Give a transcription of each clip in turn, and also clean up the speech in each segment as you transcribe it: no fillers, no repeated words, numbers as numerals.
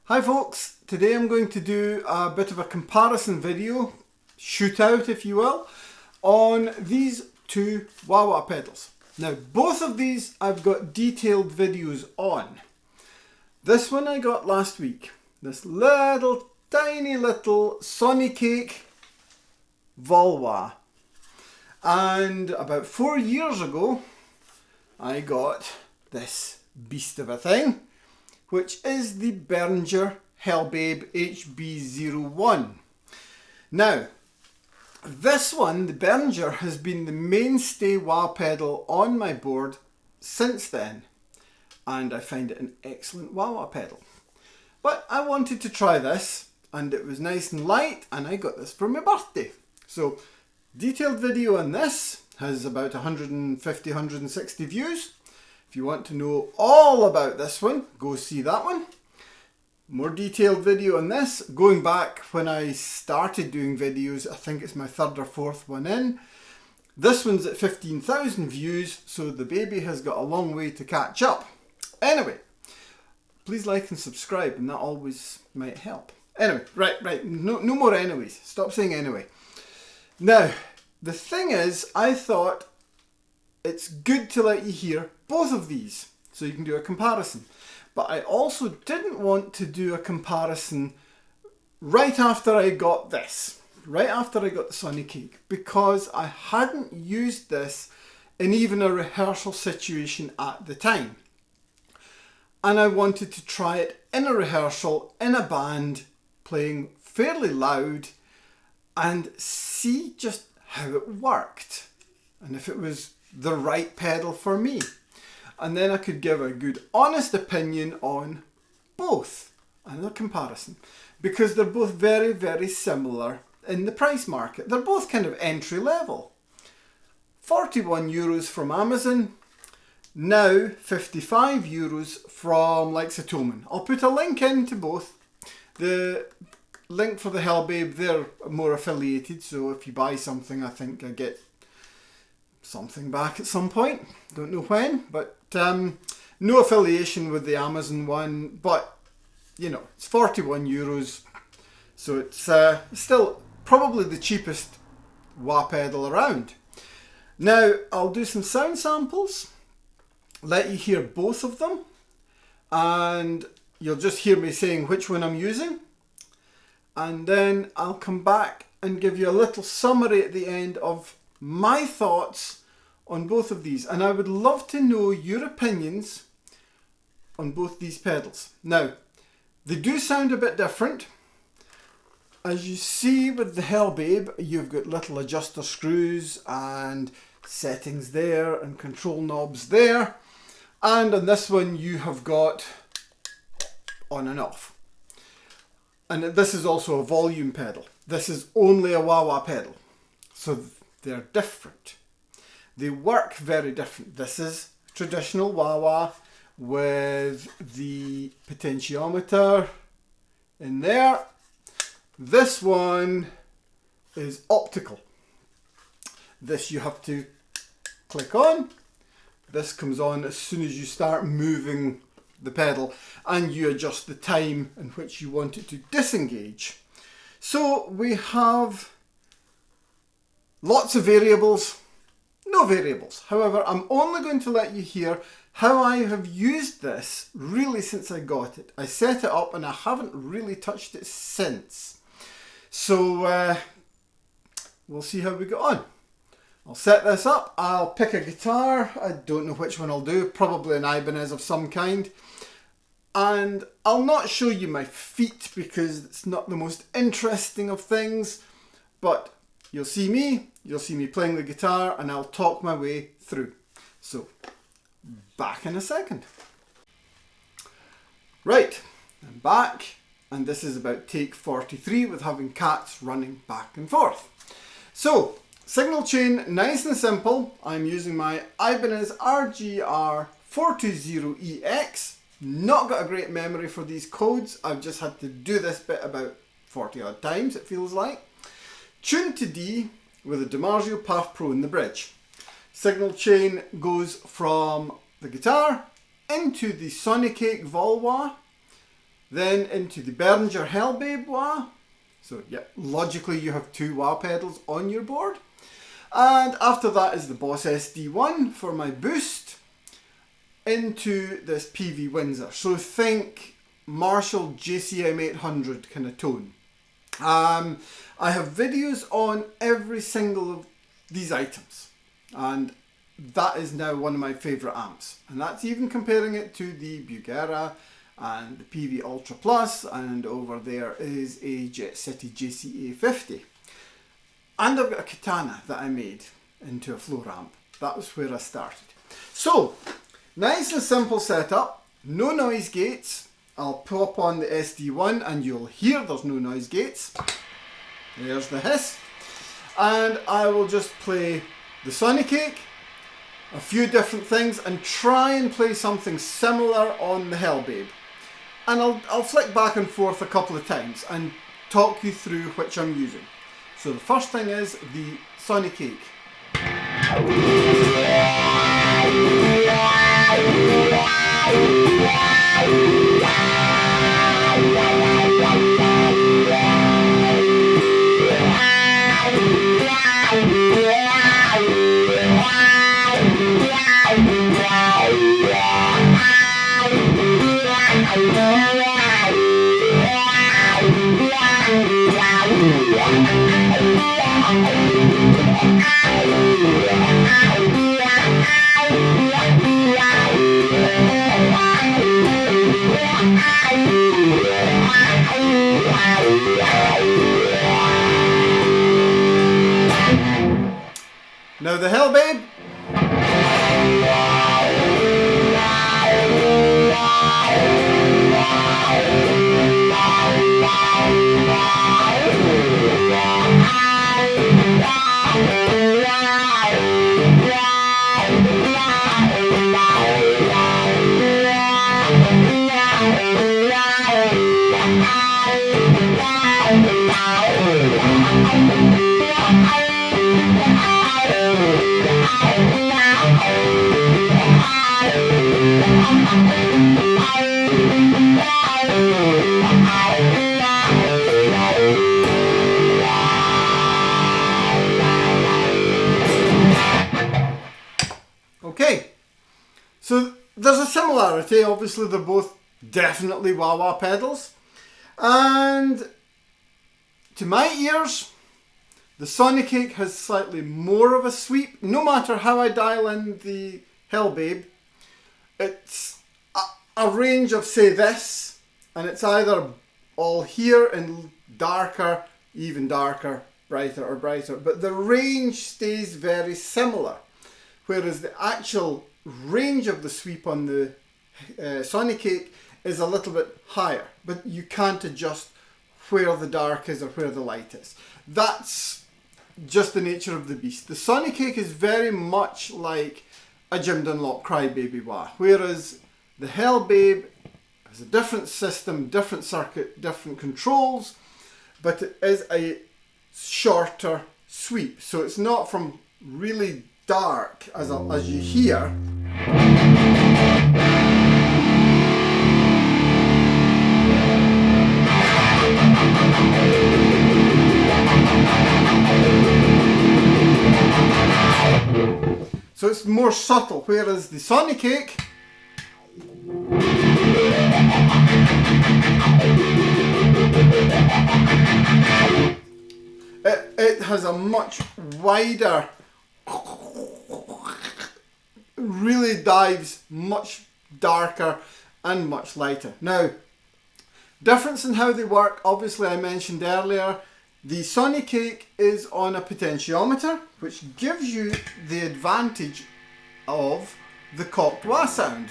Hi folks, today I'm going to do a bit of a comparison video, shootout if you will, on these two WahWah pedals. Now both of these I've got detailed videos on. This one I got last week, this tiny little Sonicake VolWah. And about 4 years ago I got this beast of a thing, which is the Behringer Hellbabe HB01. Now, this one, the Behringer, has been the mainstay wah pedal on my board since then, and I find it an excellent wah pedal. But I wanted to try this, and it was nice and light, and I got this for my birthday. So, detailed video on this has about 150-160 views. If you want to know all about this one, go see that one. More detailed video on this, going back when I started doing videos, I think it's my third or fourth one in. This one's at 15,000 views, so the baby has got a long way to catch up. Anyway, please like and subscribe, and that always might help. Anyway, right, no more anyways. Stop saying anyway. Now, the thing is, I thought it's good to let you hear both of these so you can do a comparison. But I also didn't want to do a comparison right after I got this, right after I got the Sonicake, because I hadn't used this in even a rehearsal situation at the time. And I wanted to try it in a rehearsal, in a band, playing fairly loud, and see just how it worked and if it was the right pedal for me. And then I could give a good honest opinion on both and a comparison, because they're both very, very similar in the price market. They're both kind of entry level. 41 euros from Amazon, now 55 euros from likes of Thomann. I'll put a link into both. The link for the Hellbabe, they're more affiliated, so if you buy something, I think I get something back at some point. Don't know when, but no affiliation with the Amazon one, but you know, it's 41 euros, so it's still probably the cheapest wah pedal around. Now I'll do some sound samples, let you hear both of them, and you'll just hear me saying which one I'm using, and then I'll come back and give you a little summary at the end of my thoughts on both of these, and I would love to know your opinions on both these pedals. Now, they do sound a bit different. As you see with the Hellbabe, you've got little adjuster screws and settings there and control knobs there, and on this one you have got on and off. And this is also a volume pedal. This is only a wah pedal, so they're different. They work very different. This is traditional wah with the potentiometer in there. This one is optical. This you have to click on. This comes on as soon as you start moving the pedal, and you adjust the time in which you want it to disengage. So we have lots of variables, no variables. However, I'm only going to let you hear how I have used this really since I got it. I set it up and I haven't really touched it since. So we'll see how we get on. I'll set this up, I'll pick a guitar, I don't know which one I'll do, probably an Ibanez of some kind. And I'll not show you my feet because it's not the most interesting of things, but you'll see me playing the guitar, and I'll talk my way through. So, back in a second. Right, I'm back, and this is about take 43 with having cats running back and forth. So, signal chain, nice and simple. I'm using my Ibanez RGR 420EX. Not got a great memory for these codes. I've just had to do this bit about 40 odd times, it feels like. Tuned to D with a DiMarzio Path Pro in the bridge. Signal chain goes from the guitar into the Sonicake VolWah Then into the Behringer Hellbabe wah. So yeah, logically you have 2 wah pedals on your board. And after that is the Boss SD1 for my boost. Into this PV Windsor. So think Marshall JCM 800 kind of tone. I have videos on every single of these items. And that is now one of my favourite amps. And that's even comparing it to the Bugera and the PV Ultra Plus, and over there is a Jet City JCA 50. And I've got a Katana that I made into a floor amp. That was where I started. So, nice and simple setup, no noise gates. I'll pop on the SD1 and you'll hear there's no noise gates. There's the hiss. And I will just play the Sonicake, a few different things, and try and play something similar on the Hellbabe. And I'll flick back and forth a couple of times and talk you through which I'm using. So the first thing is the Sonicake. Now the Hellbabe. Okay, so there's a similarity. Obviously they're both definitely wah-wah pedals, and to my ears the Sonicake has slightly more of a sweep. No matter how I dial in the Hellbabe, it's a range of, say, this, and it's either all here and darker, even darker, brighter or brighter, but the range stays very similar. Whereas the actual range of the sweep on the Sonicake is a little bit higher, but you can't adjust where the dark is or where the light is. That's just the nature of the beast. The Sonicake is very much like a Jim Dunlop Crybaby wah, whereas the Hellbabe has a different system, different circuit, different controls, but it is a shorter sweep. So it's not from really dark as you hear. So it's more subtle, whereas the Sonicake it has a much wider, really dives much darker and much lighter. Now, difference in how they work, obviously I mentioned earlier, the Sonicake is on a potentiometer, which gives you the advantage of the cocked wah sound.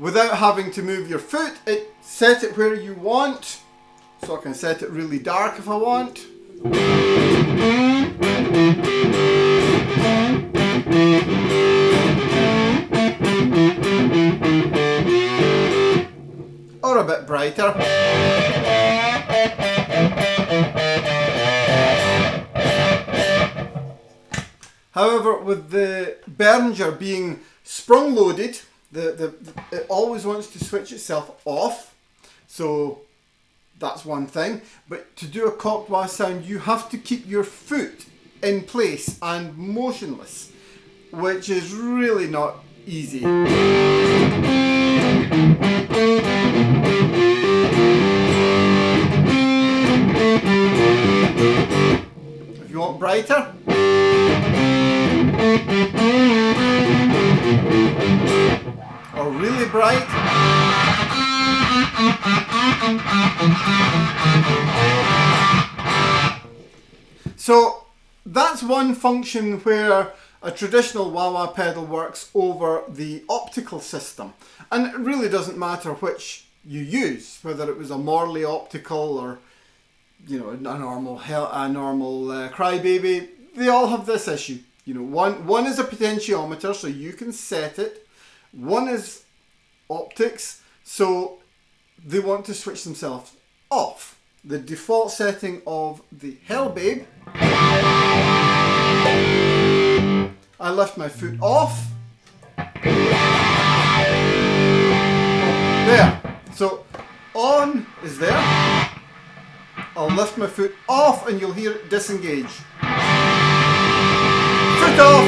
Without having to move your foot, it set it where you want. So I can set it really dark if I want. Or a bit brighter. However, with the Behringer Behringer being sprung loaded, it always wants to switch itself off. So that's one thing. But to do a cocked wah sound, you have to keep your foot in place and motionless, which is really not easy. If you want brighter, or really bright, so that's one function where a traditional wah-wah pedal works over the optical system, and it really doesn't matter which you use, whether it was a Morley optical or, you know, a normal crybaby. They all have this issue. You know, one is a potentiometer, so you can set it. One is optics, so they want to switch themselves off. The default setting of the Hellbabe, I lift my foot off. There. So on is there. I'll lift my foot off and you'll hear it disengage. Foot off.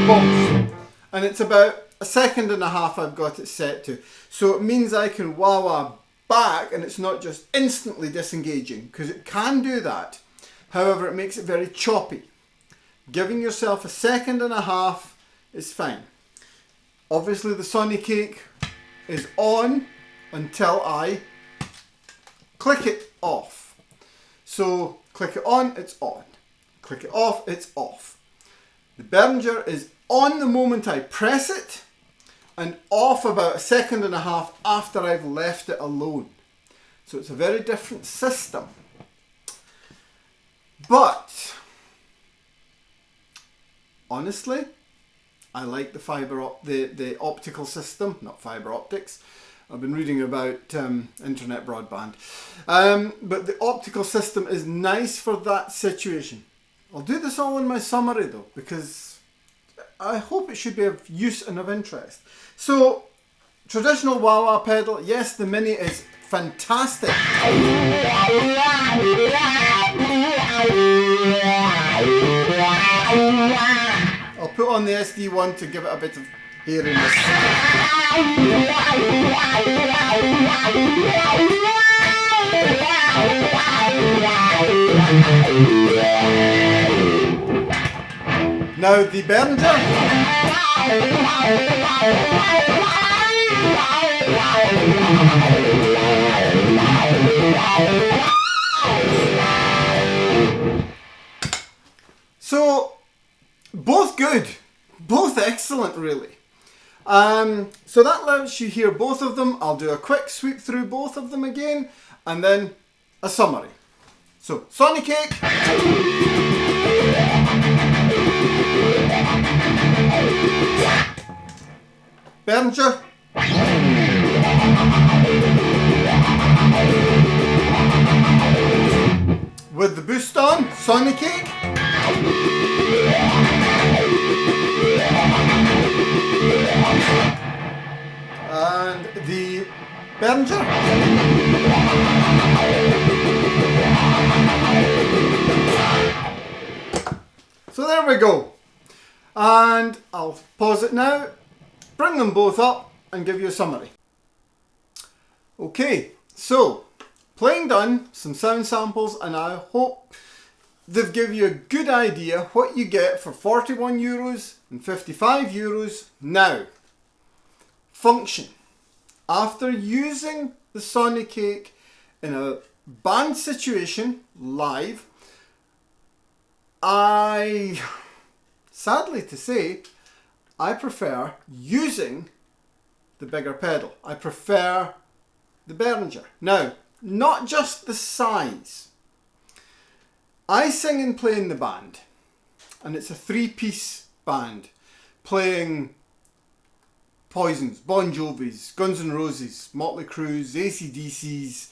Boom. And it's about 1.5 seconds I've got it set to. So it means I can wah-wah back and it's not just instantly disengaging, because it can do that. However, it makes it very choppy. Giving yourself 1.5 seconds is fine. Obviously the Sonicake is on until I click it off. So click it on, it's on. Click it off, it's off. The Behringer is on the moment I press it, and off about 1.5 seconds after I've left it alone. So it's a very different system. But honestly, I like the optical system, not fiber optics. I've been reading about internet broadband. But the optical system is nice for that situation. I'll do this all in my summary though, because I hope it should be of use and of interest. So, traditional wah-wah pedal, yes, the Mini is fantastic. I'll put on the SD one to give it a bit of heariness. Now the Behringer, so both good, both excellent really. So that lets you hear both of them. I'll do a quick sweep through both of them again and then a summary. So Sonicake, Behringer, with the boost on, Sonicake, and the Behringer. So there we go. And I'll pause it now, bring them both up and give you a summary. Okay, so playing done, some sound samples, and I hope they've given you a good idea what you get for €41 and €55. Now, function. After using the Sonicake in a band situation live, sadly to say, I prefer using the bigger pedal. I prefer the Behringer. Now, not just the size. I sing and play in the band, and it's a 3-piece band playing Poisons, Bon Jovis, Guns N' Roses, Motley Crues, AC/DCs,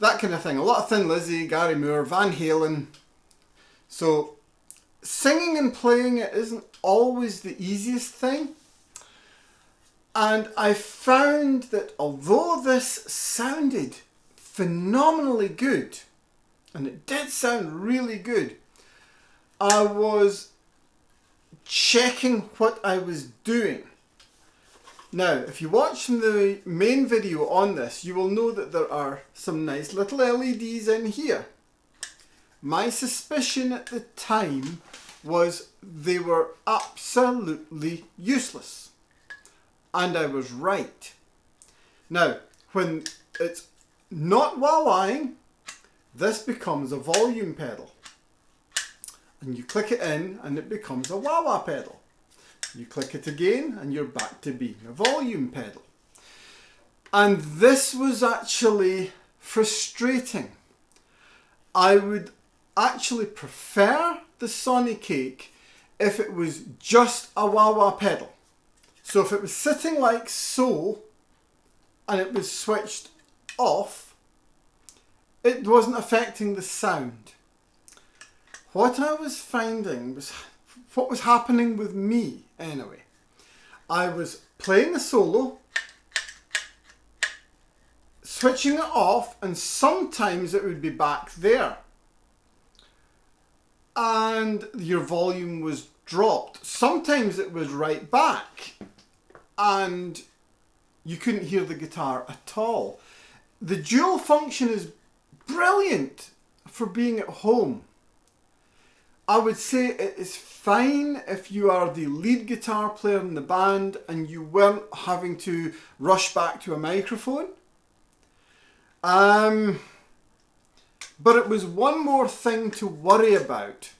that kind of thing. A lot of Thin Lizzy, Gary Moore, Van Halen. So singing and playing it isn't always the easiest thing. And I found that although this sounded phenomenally good, and it did sound really good, I was checking what I was doing. Now, if you watch the main video on this, you will know that there are some nice little LEDs in here. My suspicion at the time was they were absolutely useless. And I was right. Now, when it's not wah-wahing, this becomes a volume pedal. And you click it in and it becomes a wah-wah pedal. You click it again and you're back to being a volume pedal. And this was actually frustrating. I would actually prefer the Sonicake if it was just a wah-wah pedal. So if it was sitting like so and it was switched off, it wasn't affecting the sound. What I was finding was, what was happening with me anyway, I was playing a solo, switching it off, and sometimes it would be back there. And your volume was dropped. Sometimes it was right back. And you couldn't hear the guitar at all. The dual function is brilliant for being at home. I would say it is fine if you are the lead guitar player in the band and you weren't having to rush back to a microphone. But it was one more thing to worry about.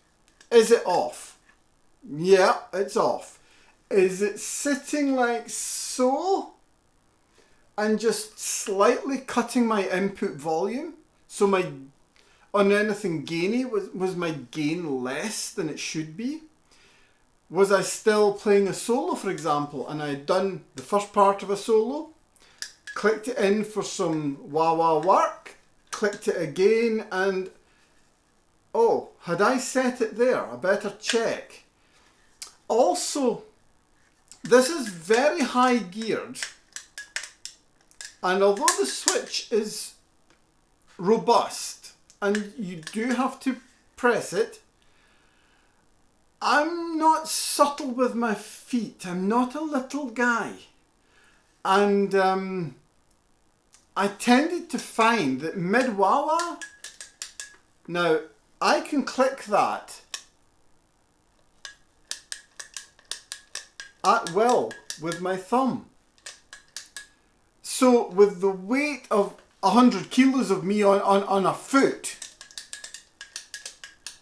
Is it off? Yeah, it's off. Is it sitting like so and just slightly cutting my input volume? So my, on anything gainy, was my gain less than it should be? Was I still playing a solo, for example, and I'd done the first part of a solo, clicked it in for some wah-wah work, clicked it again, and oh, had I set it there? I better check. Also, this is very high geared, and although the switch is robust and you do have to press it, I'm not subtle with my feet. I'm not a little guy. And I tended to find that mid wah-wah, now I can click that at will with my thumb. So with the weight of 100 kilos of me on a foot,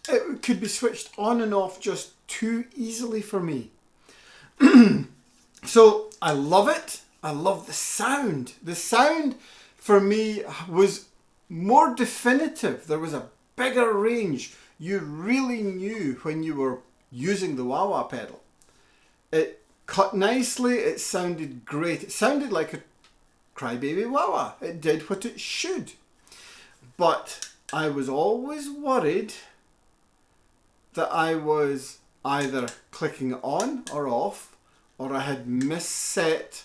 it could be switched on and off just too easily for me. So I love it. I love the sound. The sound for me was more definitive. There was a bigger range. You really knew when you were using the wah-wah pedal. It cut nicely. It sounded great. It sounded like a crybaby wah-wah. It did what it should. But I was always worried that I was either clicking on or off, or I had misset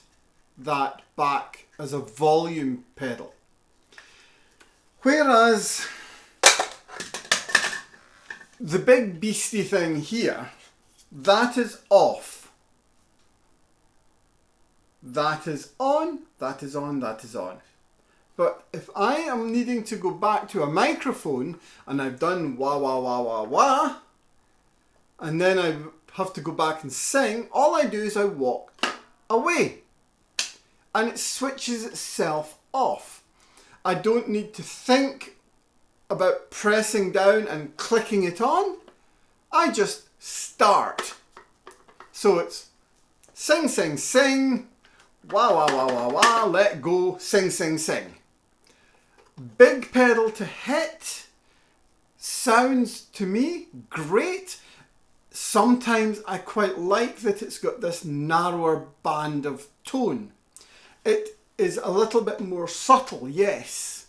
that back as a volume pedal. Whereas the big beastie thing here, that is off. That is on, that is on, that is on. But if I am needing to go back to a microphone and I've done wah wah wah wah wah, and then I have to go back and sing, all I do is I walk away. And it switches itself off. I don't need to think about pressing down and clicking it on. I just start. So it's sing, sing, sing, wah, wah, wah, wah, wah, let go, sing, sing, sing. Big pedal to hit sounds to me great. Sometimes I quite like that it's got this narrower band of tone. It is a little bit more subtle, yes,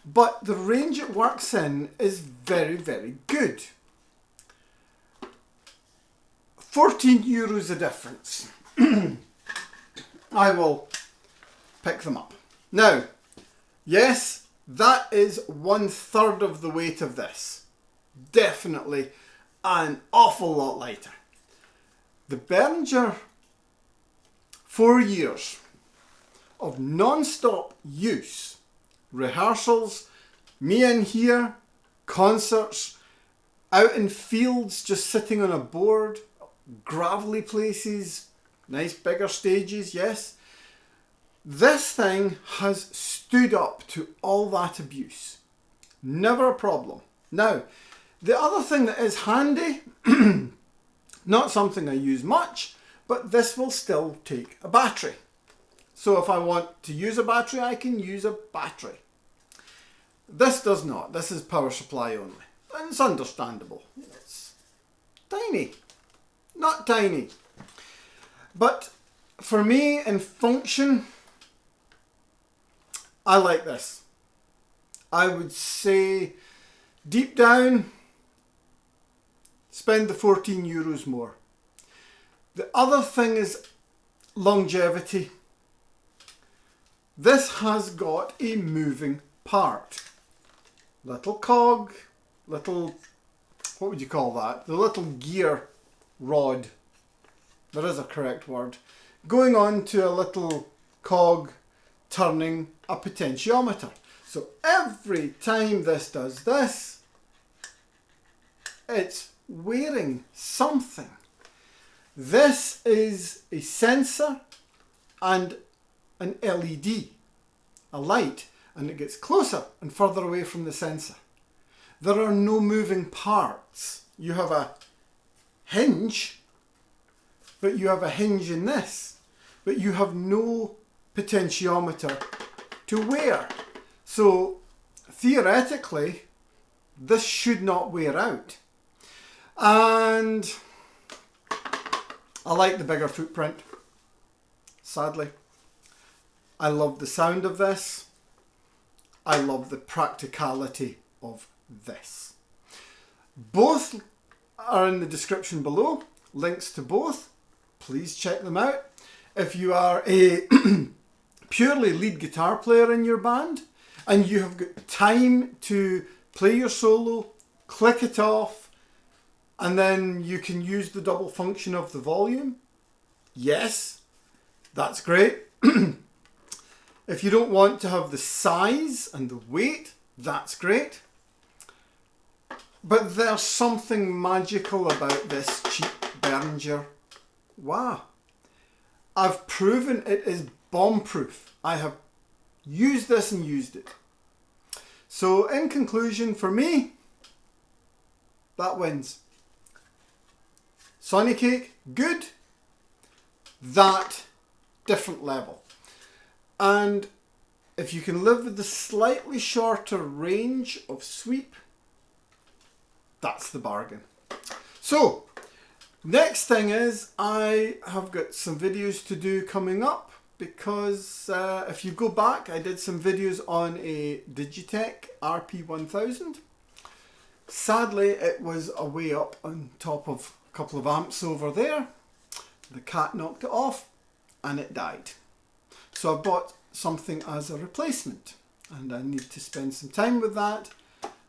but the range it works in is very, very good. €14 a difference. I will pick them up. Now, yes, that is 1/3 of the weight of this. Definitely an awful lot lighter. The Behringer, 4 years of non-stop use, rehearsals, me in here, concerts, out in fields just sitting on a board, gravelly places, nice bigger stages, yes. This thing has stood up to all that abuse. Never a problem. Now, the other thing that is handy, not something I use much, but this will still take a battery. So if I want to use a battery, I can use a battery. This does not. This is power supply only. And it's understandable. It's tiny. Not tiny. But for me, in function, I like this. I would say, deep down, spend the €14 more. The other thing is longevity. This has got a moving part. Little cog, little, what would you call that? The little gear rod, there is a correct word, going on to a little cog turning a potentiometer. So every time this does this, it's wearing something. This is a sensor and an LED, a light, and it gets closer and further away from the sensor. There are no moving parts. You have a hinge, but you have a hinge in this, but you have no potentiometer to wear. So theoretically, this should not wear out. And I like the bigger footprint, sadly. I love the sound of this. I love the practicality of this. Both are in the description below. Links to both. Please check them out. If you are a purely lead guitar player in your band and you have got time to play your solo, click it off, and then you can use the double function of the volume, yes, that's great. If you don't want to have the size and the weight, that's great. But there's something magical about this cheap Behringer Hellbabe. I've proven it is bomb-proof. I have used this and used it. So in conclusion, for me, that wins. Sonicake, good. That, different level. And if you can live with the slightly shorter range of sweep, that's the bargain. So, next thing is I have got some videos to do coming up, because if you go back, I did some videos on a Digitech RP1000. Sadly, it was away up on top of a couple of amps over there. The cat knocked it off and it died. So I bought something as a replacement, and I need to spend some time with that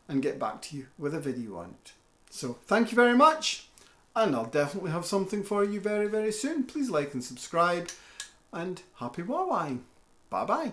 and get back to you with a video on it. So thank you very much, and I'll definitely have something for you very, very soon. Please like and subscribe, and happy wah-wahing. Bye bye.